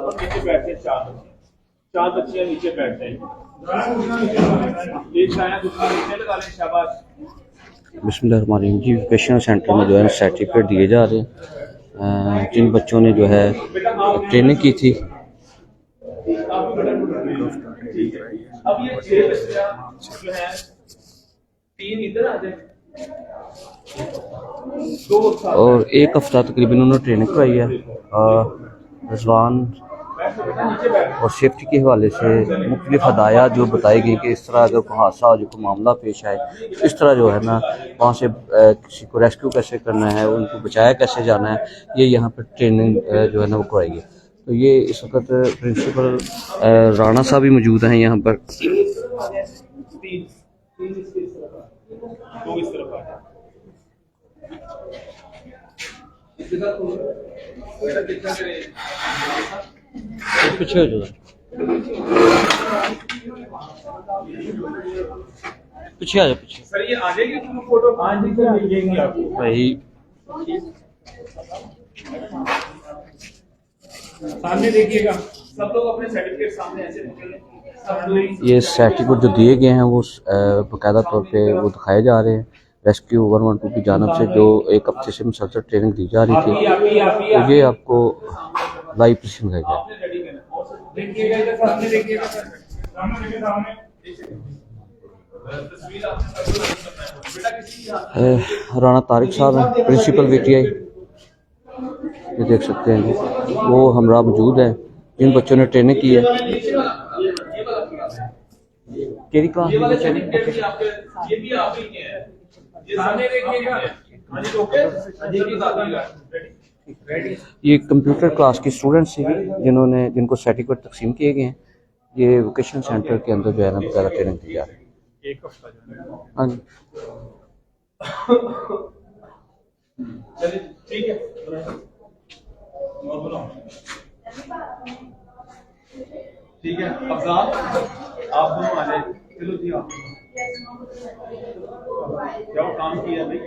ऊपर नीचे बैठते हैं, चार बच्चियां नीचे बैठते हैं, एक छाया दूसरा नीचे लगा लें, शाबाश। बिस्मिल्लाहिर्रहमानिर्रहीम जी, वोकेशनल सेंटर में जो है सर्टिफिकेट दिए जा रहे हैं जिन बच्चों ने जो है ट्रेनिंग की थी। अब ये 6 बच्चियां जो है 3 इधर आ जाए, और एक हफ्ता तकरीबन उन्होंने ट्रेनिंग कराई है। रिजवान और सेफ्टी के हवाले से मुख्तलिफ हदायत जो बताई गई कि इस तरह अगर कोई हादसा हो, जो कोई मामला पेश आए, इस तरह जो है ना वहाँ से किसी को रेस्क्यू कैसे करना है, उनको बचाया कैसे जाना है, ये यहाँ पर ट्रेनिंग जो है ना वो कराई है। तो ये इस वक्त प्रिंसिपल राणा साहब भी मौजूद हैं यहाँ पर। पीछे हो जाओ, पीछे आ जाओ, पीछे। सर ये आ जाएगी फोटो, आज भी मिल जाएंगी आपको भाई। सामने देखिएगा, सब लोग अपने सर्टिफिकेट सामने ऐसे निकलें। ये सर्टिफिकेट जो दिए गए हैं वो बाकायदा तौर पे वो दिखाए जा रहे हैं। रेस्क्यू 112 की जानब से जो एक हफ्ते से मुसलसल ट्रेनिंग दी जा रही थी, तो ये आपको लाइव प्रेजेंट दिखाई जाए। राणा तारिक साहब हैं, प्रिंसिपल VTI, ये देख सकते हैं जी, वो हमरा मौजूद है जिन बच्चों ने ट्रेनिंग की है। केरी क्लास ये कंप्यूटर क्लास की स्टूडेंट्स थी जिनको सर्टिफिकेट तकसीम किए गए हैं। ये वोकेशनल सेंटर के अंदर जो है ना बकायदा ट्रेनिंग दी जा रही है। हाँ जी, ठीक है। ठीक है, अफजाल आप दोनों आ जाए, चलो जी आप जाओ, काम किया भाई,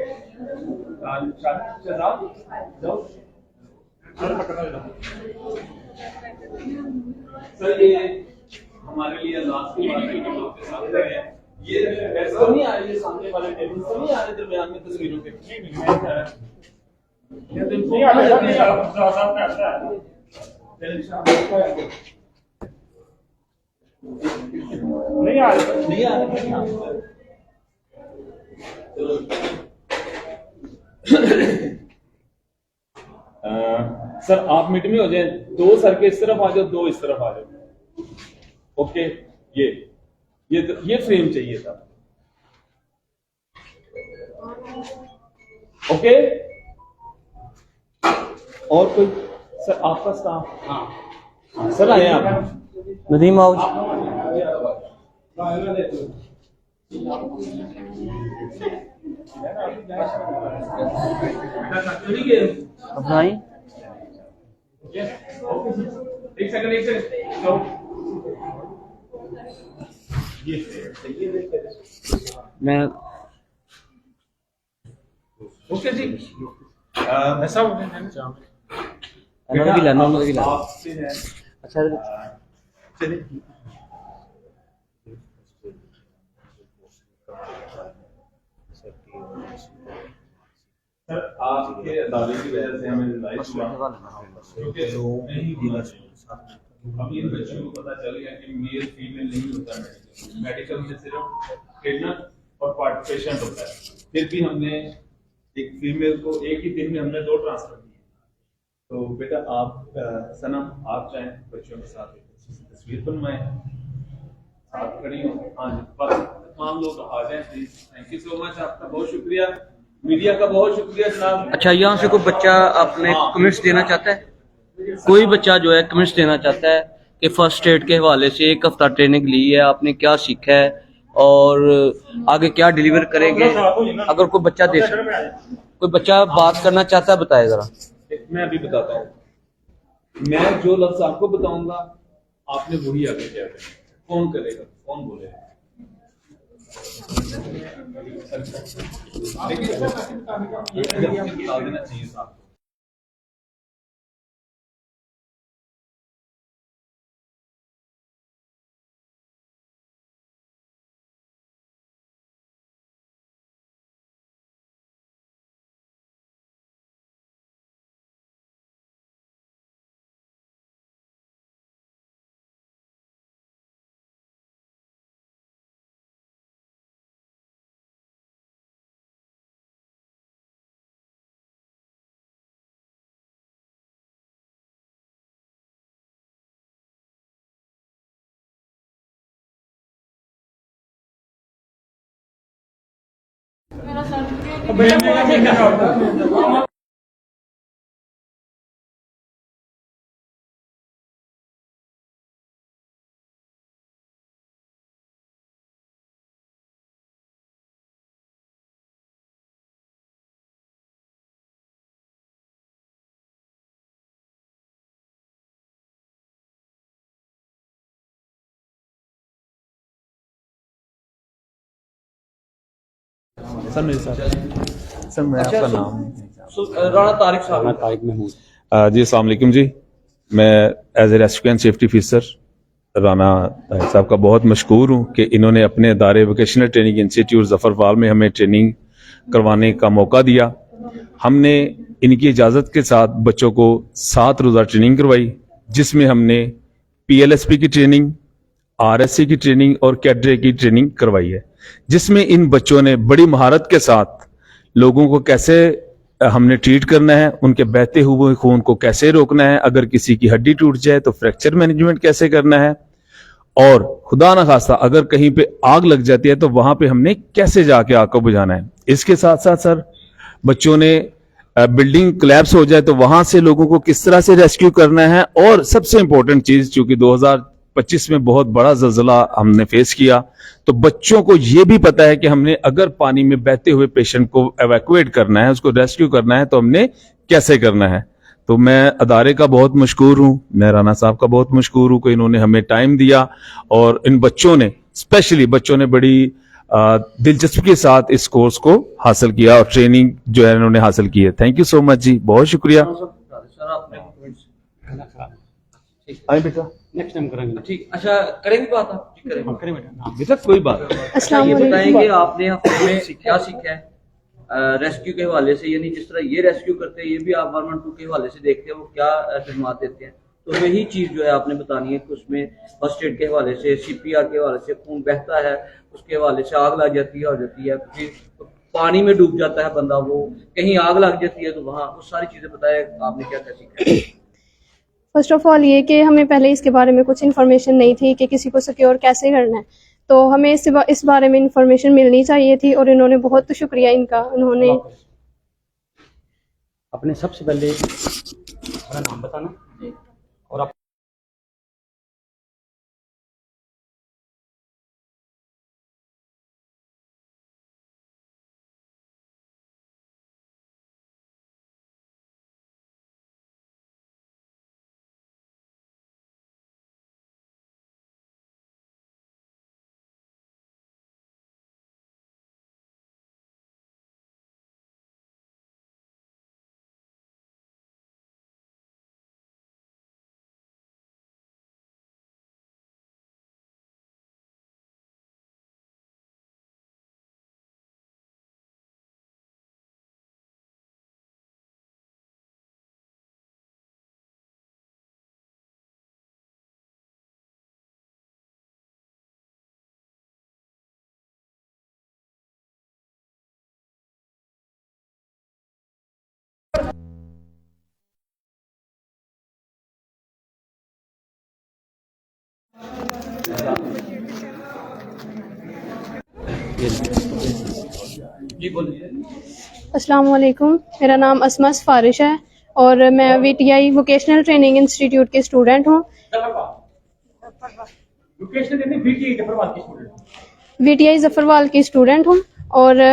शहजाद जाओ। सर ये हमारे लिए लास्ट की बात है, ये ऐसा नहीं आ रही है, सामने वाले टेबल से नहीं आ रहे दरमियान में तस्वीरों के, नहीं आ रहे। सर आप मीट में हो जाए, 2 सर के इस तरफ आ जाओ, 2 इस तरफ आ जाओ। ओके, ये फ्रेम चाहिए था। ओके, और कोई सर आपका स्टाफ? हाँ सर आए आप। नदीम आओ। भाई एक सेकंड मैं ओके जी। ऐसा भी लाना आपसे है। अच्छा चलिए सर आपके दावे की वजह से हमें लाइफ हुआ, अभी इन बच्चों को पता चल गया कि मेल फीमेल नहीं होता मेडिकल में सिर्फ ट्रेनर और पार्टिसिपेंट होता है। फिर भी हमने एक फीमेल को एक ही दिन में हमने 2 ट्रांसफर किए। तो बेटा आप सनम आप चाहें बच्चों के साथ एक अच्छी सी तस्वीर बनवाएं, साथ खड़ी हो। हाँ जी, बस तमाम लोग आ जाएं please. Thank you so much, आपका बहुत शुक्रिया, मीडिया का बहुत शुक्रिया जनाब। अच्छा, यहाँ से कोई बच्चा अपने कमेंट्स देना चाहता है? कोई बच्चा जो है कमेंट्स देना चाहता है कि फर्स्ट एड के हवाले से एक हफ्ता ट्रेनिंग ली है, आपने क्या सीखा है और आगे क्या डिलीवर करेंगे? अगर कोई बच्चा दे कोई बच्चा बात करना चाहता है, बताए जरा। मैं अभी बताता हूँ, मैं जो लफ्ज आपको बताऊंगा आपने वही आगे क्या करना, कौन करेगा, कौन बोलेगा। लेकिन बता देना चाहिए साहब। सर मेरे साथ सर मैं आपका नाम राणा तारिक साहब, तारिक महमूद। जी अस्सलाम वालेकुम जी। मैं as a rescue and safety officer Rana Tariq साहब का बहुत मशकूर हूँ कि इन्होंने अपने अदारे वोकेशनल ट्रेनिंग इंस्टीट्यूट जफरवाल में हमें ट्रेनिंग करवाने का मौका दिया। हमने इनकी इजाज़त के साथ बच्चों को 7 रोज़ा ट्रेनिंग करवाई, जिसमें हमने PLSP की ट्रेनिंग, RSC की ट्रेनिंग और कैडरे की ट्रेनिंग करवाई है, जिसमें इन बच्चों ने बड़ी महारत के साथ लोगों को कैसे हमने ट्रीट करना है, उनके बहते हुए खून को कैसे रोकना है, अगर किसी की हड्डी टूट जाए तो फ्रैक्चर मैनेजमेंट कैसे करना है, और खुदा न खास्ता अगर कहीं पे आग लग जाती है तो वहां पे हमने कैसे जाके आग को बुझाना है। इसके साथ साथ सर बच्चों ने बिल्डिंग कोलैप्स हो जाए तो वहां से लोगों को किस तरह से रेस्क्यू करना है, और सबसे इंपॉर्टेंट चीज, चूंकि 2025 में बहुत बड़ा ज़लज़ला हमने फेस किया, तो बच्चों को यह भी पता है कि हमने अगर पानी में बहते हुए पेशेंट को एवैक्यूएट करना है, उसको रेस्क्यू करना है, तो हमने कैसे करना है। तो मैं अदारे का बहुत मशकूर हूं, मैं राना साहब का बहुत मशकूर हूं कि इन्होंने हमें टाइम दिया, और इन बच्चों ने स्पेशली बच्चों ने बड़ी दिलचस्पी के साथ इस कोर्स को हासिल किया और ट्रेनिंग जो है इन्होंने हासिल की है। थैंक यू सो मच जी, बहुत शुक्रिया। सर आपने बेटा नेक्स्ट टाइम करेंगे, ठीक। अच्छा करेंगे बात आप? ठीक करेंगे, करें बेटा, बेटा कोई बात। अच्छा ये बताएंगे आपने हमें क्या सीखा है रेस्क्यू के हवाले से, यानी जिस तरह ये रेस्क्यू करते हैं ये भी आप 112 के हवाले से देखते हैं, वो क्या खिदमत देते हैं, तो वही चीज जो है आपने बतानी है कि उसमें फर्स्ट एड के हवाले से, CPR के हवाले से, खून बहता है उसके हवाले से, आग लग जाती है, हो जाती है, फिर पानी में डूब जाता है बंदा, वो कहीं आग लग जाती है, तो वहाँ वो सारी चीजें बताए आपने क्या क्या सीखा। फर्स्ट ऑफ ऑल ये कि हमें पहले इसके बारे में कुछ इन्फॉर्मेशन नहीं थी कि किसी को सिक्योर कैसे करना है, तो हमें इस बारे में इन्फॉर्मेशन मिलनी चाहिए थी, और इन्होंने बहुत शुक्रिया इनका। उन्होंने अपने सबसे पहले अपना नाम बताना और आप जी बोलिए। अस्सलाम वालेकुम, मेरा नाम असमस फारिश है और मैं VTI वोकेशनल ट्रेनिंग इंस्टीट्यूट की स्टूडेंट हूँ। VTI जफरवाल की स्टूडेंट हूँ और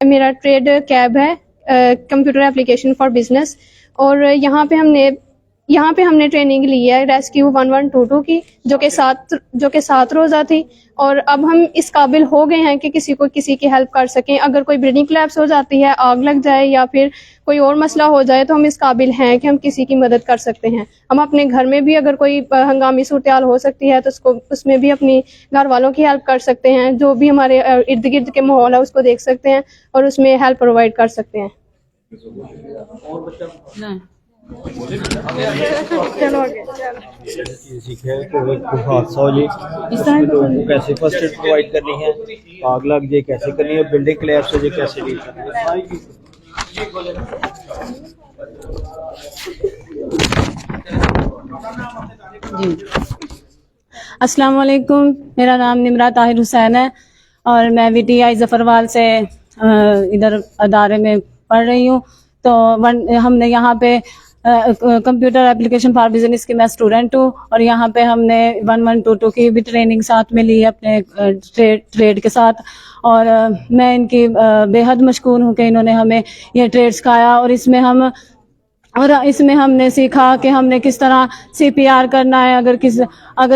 मेरा ट्रेड कैब है, कंप्यूटर एप्लीकेशन फॉर बिजनेस, और यहाँ पे हमने ट्रेनिंग ली है रेस्क्यू 1122 की, जो कि 7 रोज़ा थी, और अब हम इस काबिल हो गए हैं कि किसी की हेल्प कर सकें। अगर कोई बिल्डिंग कोलैप्स हो जाती है, आग लग जाए या फिर कोई और मसला हो जाए, तो हम इस काबिल हैं कि हम किसी की मदद कर सकते हैं। हम अपने घर में भी अगर कोई हंगामी सूरत हाल हो सकती है तो उसमें भी अपनी घर वालों की हेल्प कर सकते हैं, जो भी हमारे इर्द गिर्द के माहौल है उसको देख सकते हैं और उसमें हेल्प प्रोवाइड कर सकते हैं। चलो आगे सीखा है कि अगर कोई हादसा हो जाए उसमें लोगों को कैसे फर्स्ट एड प्रोवाइड करनी है, आग लग जाए कैसे करनी है, बिल्डिंग कोलैप्स हो जाए कैसे डील करनी है, सारी जी। अस्सलाम वालेकुम, मेरा नाम निमरा ताहिर हुसैन है और मैं VTI जफरवाल से इधर अदारे में पढ़ रही हूँ। तो हमने यहाँ पे कंप्यूटर एप्लीकेशन फॉर बिजनेस की मैं स्टूडेंट हूँ, और यहाँ पे हमने 1122 की भी ट्रेनिंग साथ में ली है अपने ट्रेड के साथ। और मैं इनकी बेहद मशकूर हूँ कि इन्होंने हमें ये ट्रेड सिखाया, और इसमें हमने सीखा कि हमने किस तरह CPR करना है, अगर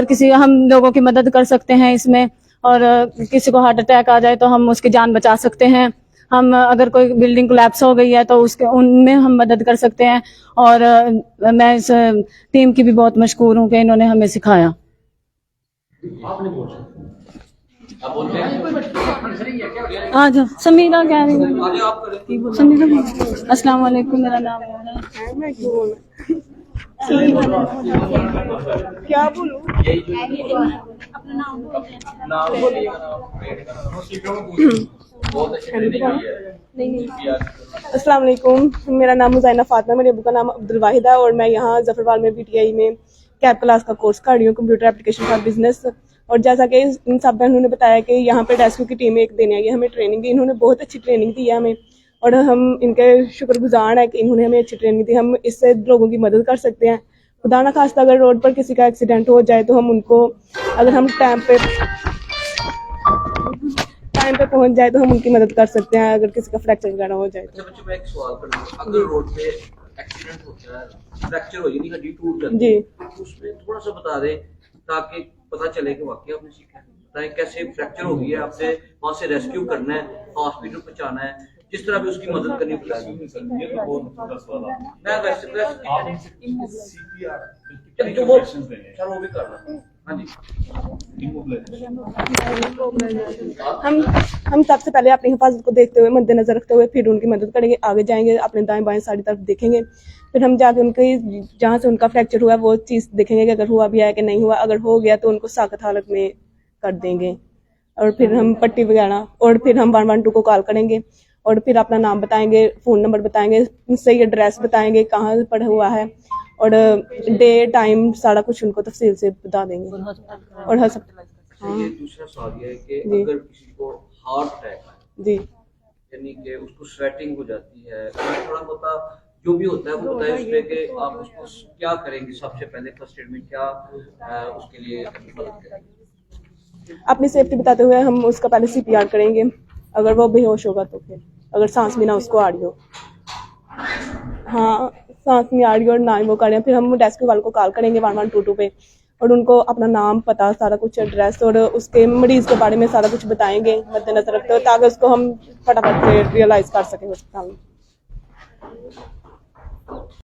किसी हम लोगों की मदद कर सकते हैं इसमें, और किसी को हार्ट अटैक आ जाए तो हम उसकी जान बचा सकते हैं। हम अगर कोई बिल्डिंग कोलैप्स हो गई है तो उनमें हम मदद कर सकते हैं। और मैं इस टीम की भी बहुत मशकूर हूँ कि इन्होंने हमें सिखाया। आज समीरा कह रही हूँ। समीरा, अस्सलाम वालेकुम, मेरा नाम है। क्या बोलूं? अस्सलाम वालेकुम, मेरा नाम मुज़ैना फातिमा, मेरे अबू का नाम अब्दुल वाहिद है, और मैं यहाँ जफरवाल में PTI में कैब क्लास का कोर्स कर रही हूँ, कंप्यूटर एप्लीकेशन फॉर बिजनेस। और जैसा कि इन सब बहनों ने बताया कि यहाँ पे रेस्क्यू की टीम एक देने आई है, हमें ट्रेनिंग दी, इन्होंने बहुत अच्छी ट्रेनिंग दी है हमें, और हम इनके शुक्रगुजार हैं कि इन्होंने हमें अच्छी ट्रेनिंग दी। हम इससे लोगों की मदद कर सकते हैं। खुदा न खास्ता अगर रोड पर किसी का एक्सीडेंट हो जाए तो हम उनको, अगर हम टाइम पे पहुंच जाए तो हम उनकी मदद कर सकते हैं, अगर किसी का फ्रैक्चर वगैरह हो जाए तो। अच्छा, मैं एक सवाल कर लूं, अगर रोड पे एक्सीडेंट होता है, फ्रैक्चर हो जाए, हड्डी टूट जाती जी, है, उसमें थोड़ा सा बता दें ताकि पता चले कि वाकई आपने सीखा है। बताएं कैसे फ्रैक्चर हो गई है, आपने वहां से रेस्क्यू करना है, हॉस्पिटल पहुंचाना है, जिस तरह भी उसकी मदद करनी पड़ेगी। ये तो बहुत छोटा सवाल है। मैं वैसे आप CPR जो वो सर वो भी करना। हाँ जी, हम सबसे पहले अपनी हिफाजत को देखते हुए, मद्देनजर रखते हुए, फिर उनकी मदद करेंगे, आगे जाएंगे, अपने दाएं बाएं सारी तरफ देखेंगे, फिर हम जाके उनकी जहाँ से उनका फ्रैक्चर हुआ है वो चीज़ देखेंगे कि अगर हुआ भी है कि नहीं हुआ। अगर हो गया तो उनको साकत हालत में कर देंगे, और फिर हम पट्टी वगैरह, और फिर हम 112 को कॉल करेंगे, और फिर अपना नाम बताएंगे, फ़ोन नंबर बताएंगे, सही एड्रेस बताएंगे कहाँ पर हुआ है, और डे टाइम सारा कुछ उनको तफसील से बता देंगे। और अच्छा, ये दूसरा सवाल ये है कि अगर किसी को हार्ट अटैक है, जी, यानी कि उसको स्वेटिंग हो जाती है, थोड़ा बहुत जो भी होता है वो बताए उसमें कि आप उसको क्या करेंगे, सबसे पहले फर्स्ट एड में क्या उसके लिए मदद करेंगे। अपनी सेफ्टी बताते हुए हम उसका पहले CPR करेंगे, अगर वो बेहोश होगा तो फिर, अगर सांस भी ना उसको आ रही हो, हाँ सांस नहीं आ रही और ना ही वो करें, फिर हम रेस्क्यू वालों को कॉल करेंगे 1122 पे, और उनको अपना नाम, पता, सारा कुछ, एड्रेस, और उसके मरीज के बारे में सारा कुछ बताएंगे मद्देनजर रखते हुए, ताकि उसको हम फटाफट से रियलाइज कर सकें अस्पताल में।